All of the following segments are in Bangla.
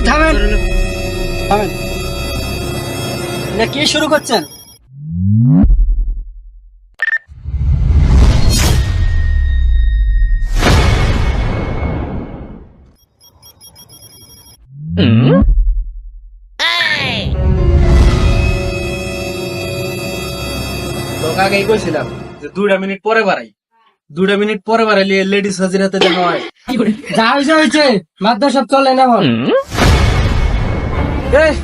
থামেন থামেন, কি শুরু করছেন? তোকে আগেই কইছিলাম যে 2 মিনিট পরে বাড়াই, 2 মিনিট পরে বাড়াইলে লেডিস হাজিরাতে দেখা হয়। যা হয়েছে হয়েছে, মাদ্রাসা সব চলেন এখন।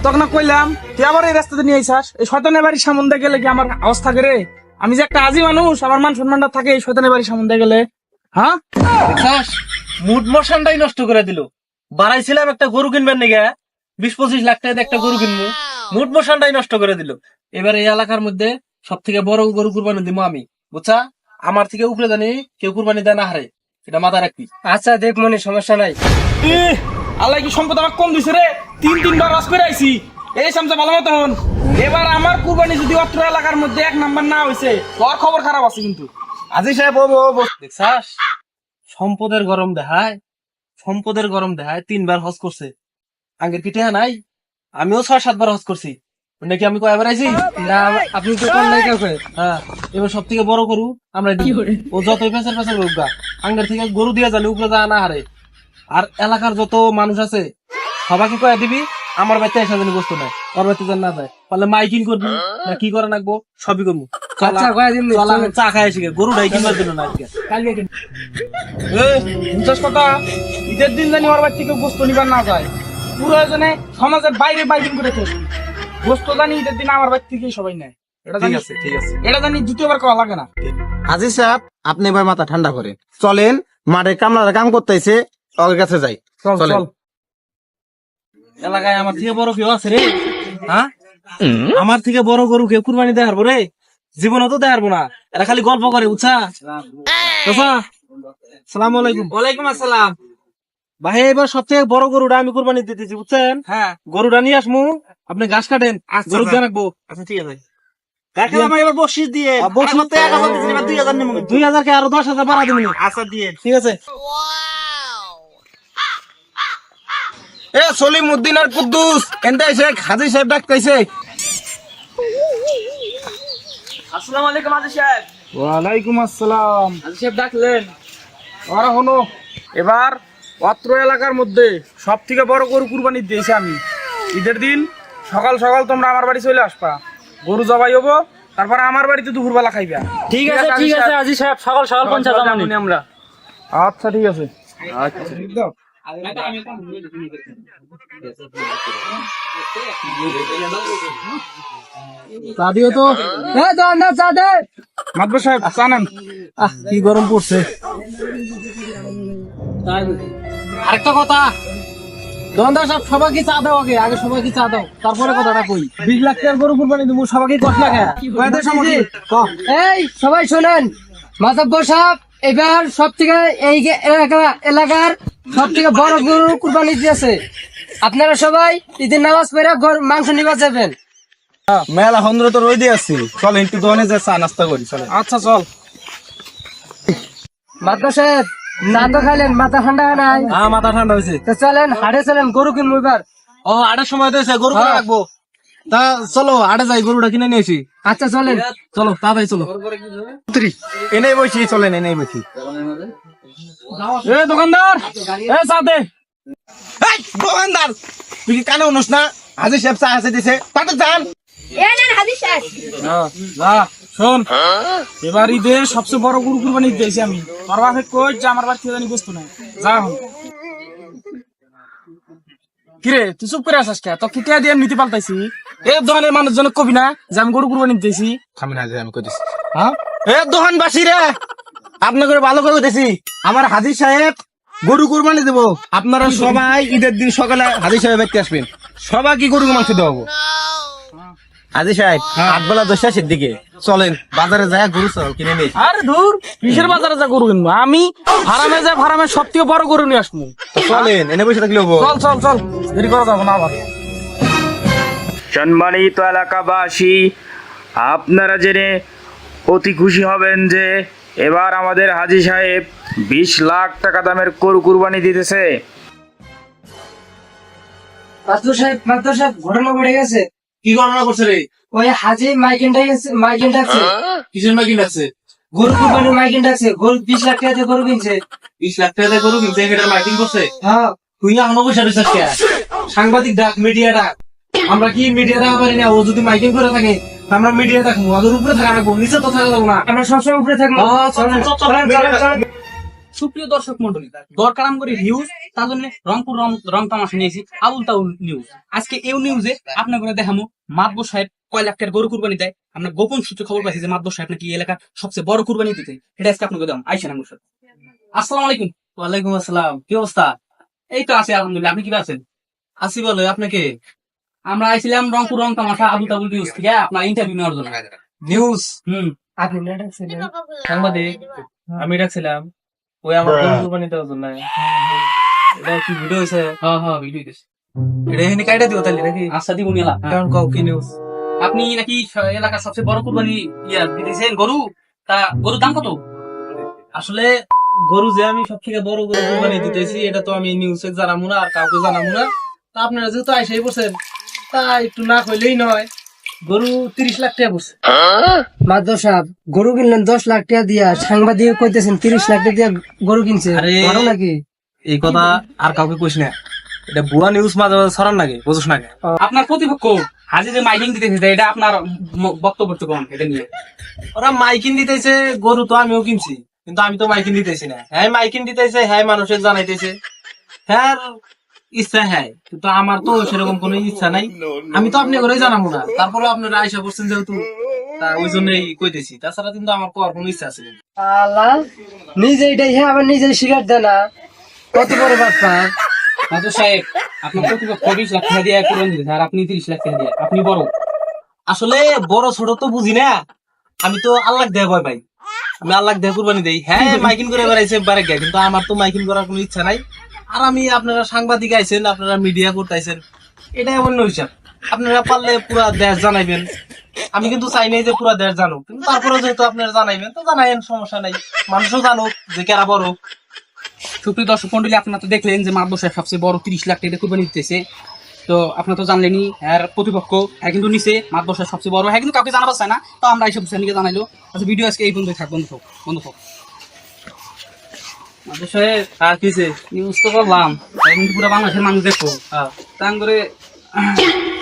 তখন কইলাম তুই আবার এই রাস্তাতে নিয়ে আইসাস, এই শয়তানের বাড়ির সামনে গেলে কি আমার আওয়াজ থাকে রে? আমি যে একটা আজি মানুষ, আমার মান সম্মানটা থাকে এই শয়তানের বাড়ির সামনে গেলে। হ্যাঁ, মুড মোশনটাই নষ্ট করে দিল। বাড়াইছিলাম একটা গরু কিনবেন নাকি 20-25 লাখ টাকা একটা গরু কিনবো, মুড মোশনটাই নষ্ট করে দিল। এবার এই এলাকার মধ্যে সব থেকে বড় গরু কুরবানি দিব আমি, বুঝছা? আমার থেকে উপরে জানি কেউ কুরবানি দেয় না হারে, এটা মাথা রাখবি। আচ্ছা দেখ মনে, সমস্যা নাই। আল্লাহ কি সম্পদ আমার কম দিছে রে, 3-3 বার রাস করে আইছি। এই সামসা ভালো মতো হন, এবার আমার কুরবানি যদি অত্র এলাকার মধ্যে 1 নাম্বার না হয়েছে, তোর খবর খারাপ আছে কিন্তু। আজি সাহেব দেখছাস, সম্পদের গরম দেখায়, সম্পদের গরম দেখায়। 3 বার হজ করছে, আগের কি টেহা নাই? আমিও 6-7 বার হজ করছি, নাকি আমি কয়বার আইছি? না, আপনি তো কোন নাই কাউকে। হ্যাঁ, এবার সব থেকে বড় গরু আমরা দিই। ও যতই পেছার পেছার হোক গা, আঙ্গের থেকে গরু দিয়ে জানি উপরে যা না হারে। আর এলাকার যত মানুষ আছে সবাইকে কয়ে দিবি আমার বাড়িতে এসে জানি বস্তু নাই, ওর বাড়িতে যেন না যায়। পারলে মাইকিং করবি না কি করে রাখবো, সবই করবো। আচ্ছা কয়ে দিন, চল আমি চা খাই আসি, গরুটাই কিনবার জন্য না আজকে। কালকে কিন। বুঝছস কথা, ঈদের দিন জানি ওর বাড়ি থেকে বস্তু নিবার না যায়, প্রয়োজনে সমাজের বাইরে বাইকিং করে খেয়ে বস্তু জানি ঈদের দিন আমার বাড়ি থেকে সবাই নেয়। এটা ঠিক জানি, আছে ঠিক আছে। এটা জানি দ্বিতীয়বার করা লাগে না। আজি সাহেব, আপনি এবার মাথা ঠান্ডা করেন, চলেন মাঠে কামলারা কাম করতেছে, ওর কাছে যাই। চল চলেন। চল। এলাকায় আমার থেকে বড় কেউ আছে রে? হ্যাঁ, আমার থেকে বড় গরু কেউ কুরবানি দেয় হারবো রে? জীবনও তো দেয় হারবো না, এরা খালি গল্প করে, বুঝছা? সালাম আলাইকুম। ওয়ালাইকুম আসসালাম। ভাই এবার সবথেকে বড় গরুটা আমি কুরবানি দিতেছি, বুঝছেন? হ্যাঁ, গরুটা নিয়ে আসমু, আপনি ঘাস কাটেন, আচ্ছা, গরু আচ্ছা। রাখবো। আচ্ছা ঠিক আছে। এবার বসিস দিয়ে 2000 কে আরো 10,000 বাড়া দিবি। আচ্ছা দিয়ে। ঠিক আছে। এ সলিমউদ্দিন আর কুদ্দুস এনতে এসে হাজি সাহেব ডাকতেছে। আসসালামু আলাইকুম আজি সাহেব। ওয়ালাইকুম আসসালাম। আজি সাহেব ডাকলেন? ওরা হলো এবার অত্র এলাকার মধ্যে সব থেকে বড় গরু কুরবানি দিয়েছি আমি। ঈদের দিন সকাল সকাল তোমরা আমার বাড়ি চলে আসবা, গরু জবাই হবো, তারপর আমার বাড়িতে দুপুরবেলা খাইবা। ঠিক আছে ঠিক আছে আজি সাহেব, সকাল সকাল পঞ্চাশ জামানি আমরা। আচ্ছা ঠিক আছে। আচ্ছা চা দিও তো। চা দে। মাদবর সাহেব জানেন কি গরম পড়ছে। আরেকটা কথা, দোকানদার সব সবাইকে চা দাও, আগে আগে সবাইকে চা দাও, তারপরে কথাটা কই। 20 লাখ টাকার গরু কুরবানি দেবো, সবাইকে কত লাগে? এই সবাই শোনেন, মাতব্বর সাহেব এবার সব থেকে এই এলাকার সব থেকে বড় গরু কুরবানি দিয়েছে। আপনারা সবাই ঈদের নামাজ পড়ে মাংস নিবা যাবেন। মেলা হন্দ্র তো রই দিয়ে আসছি, চলেন একটু দোকানে যে চা নাস্তা করি। চলেন। আচ্ছা চল। মাতব্বর সাহেব না তো খাইলেন, মাথা ঠান্ডা নাই? হ্যাঁ, মাথা ঠান্ডা হয়েছে। তো চলেন হাটে চলেন, গরু কিনবো এবার। ও, আড়ার সময় তো এসে গরু কিনে হ্যাঁ। রাখবো। তা চলো আড়ে যাই, গরুটা কিনে নিয়ে আসি। আচ্ছা চলেন। চলো তাড়াতাড়ি চলো। এনেই বসি, চলেন এনেই বসি। এ দোকানদার, এ চা দে। এই দোকানদার, তুই কি কানে উনস না? হাজি সাহেব চা আছে দিছে, তাতে যান। যা শোন, এবার ঈদে সবচেয়ে বড় গরু কুরবানি দিয়েছি আমি। তোর বাপে কই যে আমার বাড়ি থেকে জানি বস্তু নাই। যা এখন। কিরে তুই চুপ করে আসাস কে? তো কিটা দিয়ে নিতে পাল্টাইছি? এ দোকানের মানুষজন কবি না যে আমি গরু কুরবানি দিয়েছি? থামি না যে আমি কইতেছি। হ্যাঁ, এ দোকানবাসী রে, আপনাকে ভালো করে দিছি, আমার হাজি সাহেব গরু কুরবানি দেবো, আপনারা সবাই ঈদের দিন সকালে হাজি সাহেব দেখতে আসবেন, সবাই কি গরু মাংস দেবো। হাজি সাহেব 8 বেলা 10টার দিকে চলেন বাজারে যায় গরু চাল কিনে নিই। আরে ধুর, কিসের বাজারে যা গরু কিনবো? আমি ফার্মে যা, ফার্মের সব থেকে বড় গরু নিয়ে আসবো। চলেন এনে বসে থাকলে হবো। চল চল চল, দেরি করা যাবো না আবার। সম্মানিত এলাকাবাসী, আপনারা জেনে অতি খুশি হবেন যে এবার আমাদের হাজী সাহেব 20 লাখ টাকা দামের গরু কুরবানি দিতেছে। মাদুর সাহেব ঘটনা ঘটে গেছে। কি গণনা করছে রে? ওই হাজি মাইকিন ডাকছে, কিসের মাইকিং আছে? গরু কুরবানির মাইকিন ডাকছে, গরু 20 লাখ টাকা দিয়ে গরু কিনছে। 20 লাখ টাকা দিয়ে গরু কিনছে, এটার মাইকিং করছে। হ্যাঁ তুই এখনো বসে রয়েছিস কে? সাংবাদিক ডাক, মিডিয়া ডাক। আমরা কি মিডিয়া ডাকা পারি না? ও যদি মাইকিং করে থাকে আমরা মিডিয়া ডাকবো, ওদের উপরে থাকা রাখবো, নিচে তো থাকা যাবো না। আমরা সবসময় উপরে থাকবো। চলেন। সুপ্রিয় দর্শক মন্ডলী, দরকার আমগরি নিউজ, তার জন্য রংপুর রং তামাশা নিয়েছি আবুল তাউল নিউজ। আজকে এই নিউজে আপনার করে দেখামো মাদবর সাহেব কয় লাখ টাকার গরু কুরবানি দেয়। আমরা গোপন সূত্রে খবর পাইছি যে মাদবর সাহেব নাকি এই এলাকার সবচেয়ে বড় কুরবানি দিতে। এটা আজকে আপনাকে দেখাম। আইসেন আমার সাথে। আসসালামু আলাইকুম। ওয়ালাইকুম আসসালাম, কি অবস্থা? এই তো আছি আলহামদুলিল্লাহ, আপনি কি আছেন? আসি বলো, আপনাকে আমরা আইছিলাম রংপুর রং তামাশা আবুল তাউল নিউজ থেকে আপনার ইন্টারভিউ নেওয়ার জন্য। নিউজ আপনি না ডাকছিলেন? সাংবাদিক আমি ডাকছিলাম, ওই আমার গরু কুরবানি দেওয়ার জন্য। এটা কি ভিডিও হয়েছে? হ্যাঁ ভিডিও দিস। এটা এখানে কাইটা দিও তাহলে নাকি? আচ্ছা দিব নিলা। কারণ কও কি নিউজ? আপনি নাকি এলাকার সবচেয়ে বড় কুরবানি দিতেছেন গরু, তা গরুর দাম কত? আসলে গরু যে আমি সব থেকে বড় গরু কুরবানি দিতেছি এটা তো আমি নিউজে জানাবো না আর কাউকে জানাবো না। তা আপনারা যেহেতু আইসাই বলছেন তা একটু না কইলেই নয়। গরু 30 লাখ টাকা পড়ছে। মাদুর সাহেব গরু কিনলেন 10 লাখ টাকা দিয়া, সাংবাদিক কইতেছেন 30 লাখ টাকা দিয়া গরু কিনছে। আরে বড় নাকি? এই কথা আর কাউকে কইস না, এটা ভুয়া নিউজ মাঝে মাঝে ছড়ান নাকি, বুঝছ না? আপনার প্রতিপক্ষ হাজি যে মাইকিং দিতেছে এটা আপনার বক্তব্য তো কম এটা নিয়ে। ওরা মাইকিন দিতেছে, গরু তো আমিও কিনছি, কিন্তু আমি তো মাইকিন দিতেছি না। হ্যাঁ মাইকিন দিতেছে, হ্যাঁ মানুষের জানাইতেছে, হ্যাঁ ইচ্ছা, হ্যাঁ কিন্তু আমার তো সেরকম কোনো ইচ্ছা নাই। আমি তো আপনি করে জানাবো না, তারপরে আপনারা আইসা করছেন যেহেতু, তা ওই জন্যই কইতেছি। তাছাড়া কিন্তু আমার কোয়ার কোনো ইচ্ছা আছে না। আল্লাহ নিজে এটাই, হ্যাঁ আবার নিজে শিকার দেয় না, কত বড় বাপ্পা। মাদুর সাহেব আপনার প্রতিপক্ষ 20 লাখ টাকা দিয়ে কুরবানি দিতেছে আর আপনি 30 লাখ টাকা দিয়ে, আপনি বড়। আসলে বড় ছোট তো বুঝি না, আমি তো আল্লাহ দেয় ভয় পাই, আমি আল্লাহ দেয় কুরবানি দেই। হ্যাঁ মাইকিন করে বেড়াইছে বারে গায়ে, কিন্তু আমার তো মাইকিন করার কোনো ইচ্ছা নাই। আর আমি আপনারা সাংবাদিক আইছেন, আপনারা মিডিয়া করতেছেন, এটাই অন্য হিসাব। আপনারা পারলে পুরা দেশ জানাইবেন, আমি কিন্তু চাই নাই যে পুরা দেশ জানুক, কিন্তু তারপরে যেহেতু আপনারা জানাইবেন তো জানাইন, সমস্যা নাই, মানুষও জানুক যে কেরা বড়। সুপ্রিয় দর্শক মন্ডলী, আপনারা তো দেখলেন যে মাদবর সাহেব সবচেয়ে বড় 30 লাখ টাকা দিয়ে কুরবানি দিতেছে। তো আপনারা তো জানলেনই হ্যাঁ প্রতিপক্ষ হ্যাঁ কিন্তু নিচে মাদবর সাহেব সবচেয়ে বড়, হ্যাঁ কিন্তু কাউকে জানাবার চায় না। তো আমরা এইসব চ্যানেলকে জানাইলো। আচ্ছা ভিডিও আজকে এই পর্যন্তই থাক, বন্ধু থাক। মাদবর সাহেব আর কিছে নিউজ তো করলাম, কিন্তু পুরো বাংলাদেশের মানুষ দেখো। তাং করে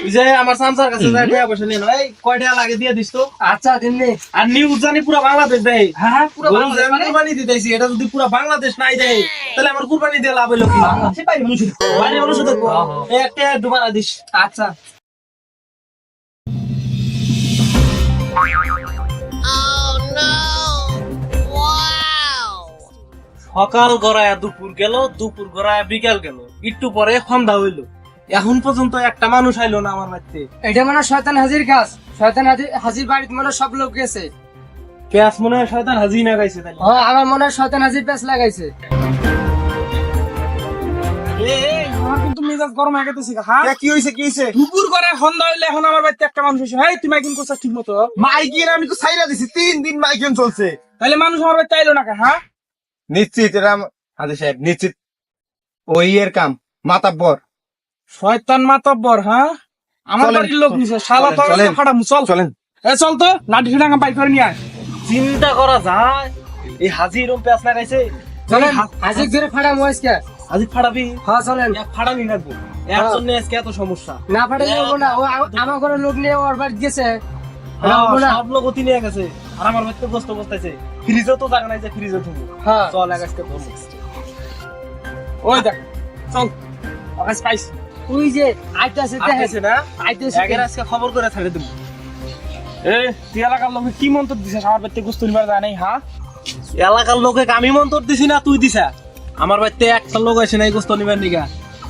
ওই যে আমার সামসার কাছে যায় টাকা পয়সা নিয়ে এই কয় টাকা লাগে দিয়ে দিস তো। আচ্ছা দিননি আর নিউজ জানি পুরো বাংলাদেশ দেয়। হ্যাঁ পুরো গরু যে বাংলাদেশ আমি মানে কুরবানি দিতেছি, এটা যদি পুরো বাংলাদেশ নাই দেয় তাহলে আমার কুরবানি দিয়ে লাভ হলো কি? বাংলাদেশে পাই মানুষ। বাইরে মানুষ দেখবো এই একটা ডুবারা দিস। আচ্ছা সকাল গড়ায় দুপুর গেল, দুপুর গড়ায় বিকাল গেল, একটু পরে সন্ধ্যা হইলো, এখন পর্যন্ত একটা মানুষ আইলো না আমার বাড়িতে। এটা মানে শয়তান হাজির কাজ। শয়তান হাজির বাড়িতে মানে সব লোক গেছে। পেঁয়াজ মনে হয় শয়তান হাজি না গাইছে তাহলে। হ্যাঁ আমার মনে হয় শয়তান হাজির পেঁচ লাগাইছে। আমার কিন্তু মেজাজ গরম হয়ে গেছে। হ্যাঁ কি হয়েছে কি হয়েছে? দুপুর করে সন্ধ্যা হইলে এখন আমার বাড়িতে একটা মানুষ এসে, হেই তুই মাইকিং করছিস ঠিক মতো? মাইকিন আমি তো ছাইরা দিছি, 3 দিন মাইকিন চলছে। তাহলে মানুষ আমার বাড়িতে আইলো না কেন? হ্যাঁ নিশ্চিত এটা হাজি সাহেব নিশ্চিত ওই এর কাম, মাতাব্বর। শয়তান মাতব্বর। হ্যাঁ আমার চলেন, বাড়ির লোক নিছে, শালা তো চলেন, ফাটামু। চল চলেন। এ চল তো, লাঠি ডাঙ্গা বাইক করে নিয়ে আয়। চিন্তা করা যায় এই হাজি এরকম পেঁয়াজ লাগাইছে। চলেন হাজির ধরে ফাড়া মহেশকে। হাজি ফাড়াবি? হ্যাঁ চলেন। এক ফাড়ানি লাগবো, এর জন্য আজকে এত সমস্যা। না ফাটে যাবো না, ও আমার ঘরে লোক নিয়ে ওর বাড়ি গেছে। সব লোক অতি নিয়ে গেছে আর আমার বাড়িতে বসতে বসতেছে, ফ্রিজও তো জায়গা নাই যে ফ্রিজে থুবো। হ্যাঁ চল এক আজকে ধরবো। ওই দেখ চল আকাশ পাইস। তুই যে আইতাছে আইতেছে না, আইতাছে একের আজকে খবর করে ছেড়ে দেবো। এ তুই এলাকার লোকে কি মন্তব্য দিছিস আমার বাড়িতে গোস্ত নিবার যায় নাই? হ্যাঁ এলাকার লোকে আমি মন্তর দিছি না তুই দিছা? আমার বাড়িতে একটা লোক আসে নাই গোস্ত নিবার নিগা।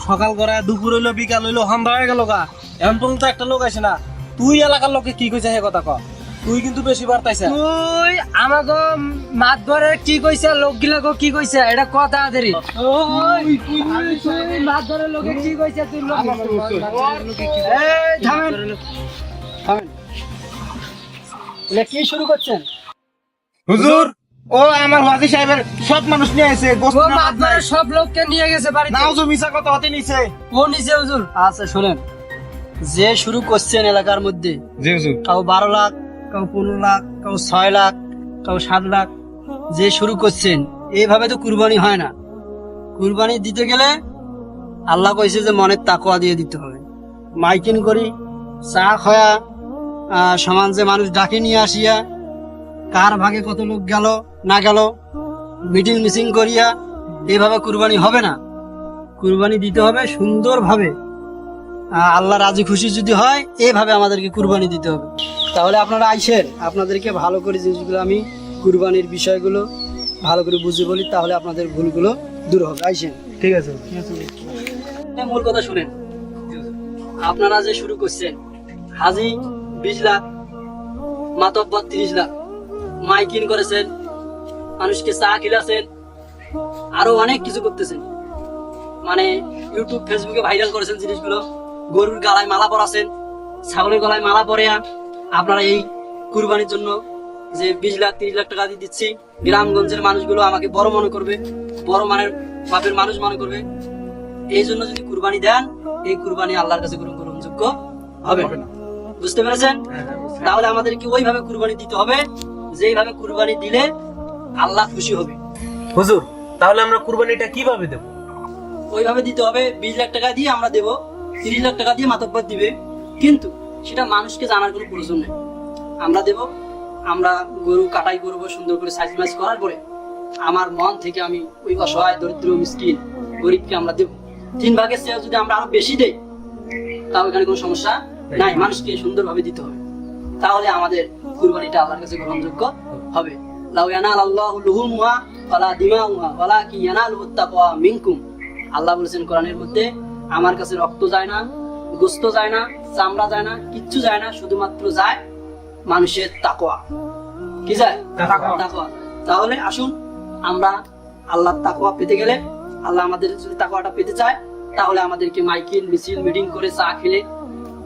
সকাল করে দুপুর হইলো, বিকাল হইলো, সন্ধ্যা হয়ে গেল গা, এখন পর্যন্ত একটা লোক আসে না। তুই এলাকার লোকে কি কইছে সে কথা ক, তুই কিন্তু বেশি বার্তাইছে। তুই আমাকে মাত ধরে কি কইছে, লোক গিলাকে কি কইছে এটা কথা দেরি। মাত ধরে লোকে কি কইছে তুই লোক থামেন থামেন। কি শুরু করছেন? হুজুর ও আমার হাজি সাহেবের সব মানুষ নিয়ে আসে গোস্ত ও না ভাত নাই। মাতবরের সব লোককে নিয়ে গেছে বাড়িতে। নাও যে মিছা কথা হতে নিছে। ও নিজে হুজুর। আচ্ছা শোনেন, যে শুরু করছেন এলাকার মধ্যে, জি হুজুর। Cow 12 lakh, cow 15 lakh, cow 6 lakh, cow 7 lakh, যে শুরু করছেন, এইভাবে তো কুরবানি হয় না। কুরবানি দিতে গেলে আল্লাহ কইছে যে মনের তাকওয়া দিয়ে দিতে হবে। মাইকিং করি, চা খয়া, সমান যে মানুষ ডাকে নিয়ে আসিয়া, কার ভাগে কত লোক গেল না গেল, মিটিং মিসিং করিয়া এইভাবে কুরবানি হবে না। কুরবানি দিতে হবে সুন্দরভাবে। আল্লাহ রাজি খুশি যদি হয়, এইভাবে আমাদেরকে কুরবানি দিতে হবে। তাহলে আপনারা আইসেন, আপনাদেরকে ভালো করে জিনিসগুলো আমি কুরবানির বিষয়গুলো ভালো করে বুঝে বলি, তাহলে আপনাদের ভুলগুলো দূর হবে। আইসেন। ঠিক আছে। মূল কথা শুনেন, আপনারা যে শুরু করছেন, হাজি 20 লাখ, মাতব্বর 30 লাখ, মাইকিং করেছেন, মানুষকে চা খিলাছেন, আরো অনেক কিছু করতেছেন, মানে ইউটিউব ফেসবুকে ভাইরাল করেছেন জিনিসগুলো। গরুর গলায় মালা পরাছেন, ছাগলের গলায় মালা পরিয়া আপনারা এই কুরবানির জন্য যে 20 লাখ 30 লাখ টাকা দিয়ে দিচ্ছি, গ্রামগঞ্জের মানুষগুলো আমাকে বড় মনে করবে, বড় মানের বাপের মানুষ মনে করবে। এই জন্য যদি কুরবানি দেন, এই কুরবানি আল্লাহর কাছে গ্রহণযোগ্য হবে না। বুঝতে পেরেছেন? তাহলে আমাদেরকে ওইভাবে কুরবানি দিতে হবে, যেইভাবে কুরবানি দিলে আল্লাহ খুশি হবে। হুজুর, তাহলে আমরা কুরবানিটা কিভাবে দেব? ওইভাবে দিতে হবে। 20 লাখ টাকা দিয়ে আমরা দেব, 30 লাখ টাকা দিয়ে মাতব্বর দিবে, কিন্তু সেটা মানুষকে জানার কোনো প্রয়োজন নেই। আমরা দেব, আমরা গরু কাটাই করবো সুন্দর করে সাইজ মাইজ করার পরে আমার মন থেকে আমি ওই অসহায় দরিদ্র মিসকিন গরিবকে আমরা দেব। 3 ভাগের চেয়ে যদি আমরা আরো বেশি দেই, তাও এখানে কোনো সমস্যা নাই। মানুষকে সুন্দরভাবে দিতে হবে, তাহলে আমাদের কুরবানিটা আল্লাহর কাছে গ্রহণযোগ্য হবে। লাউ ইয়ানালাল্লাহু লুহুমুহা ওয়ালা দিমাউহা ওয়ালাকিন ইয়ানালুহুত তাকওয়া মিনকুম। আল্লাহ বলেছেন কোরআনের মধ্যে, আমার কাছে রক্ত যায় না, গোশত যায় না, চামড়া যায় না, কিচ্ছু যায় না, শুধুমাত্র যায় মানুষের তাকওয়া। কি যায়? তাকওয়া। তাহলে আসুন, আমরা আল্লাহর তাকওয়া পেতে গেলে, আল্লাহ আমাদের যদি তাকওয়াটা পেতে চায়, তাহলে আমাদেরকে মাইকিং মিছিল মিটিং করে চা খেলে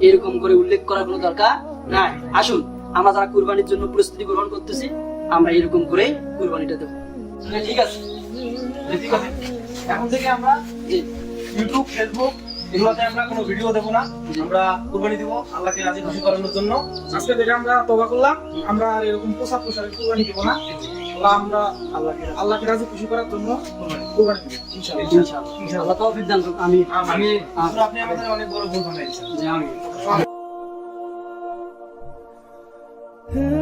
এরকম করে উল্লেখ করার কোনো দরকার নাই। আসুন, আমরা যারা কুরবানির জন্য প্রস্তুতি গ্রহণ করতেছি, আমরা এরকম করে কুরবানিটা দেবো। ঠিক আছে? ঠিক আছে। এখন থেকে আমরা ইউটিউব ফেসবুক এগুলোতে আমরা কোনো ভিডিও দেবো না, আমরা কুরবানি দিব আল্লাহকে রাজি খুশি করানোর জন্য। আজকে থেকে আমরা তওবা করলাম, আমরা আর এরকম পোশাক পোশাকে কুরবানি দিব না। আমরা আল্লাহকে রাজি খুশি করার জন্য কুরবানি দিব ইনশাআল্লাহ। আল্লাহ তৌফিক দান করুন। আমি আপনি আমাদের অনেক বড় ভুল বানাই দিয়েছেন। আমি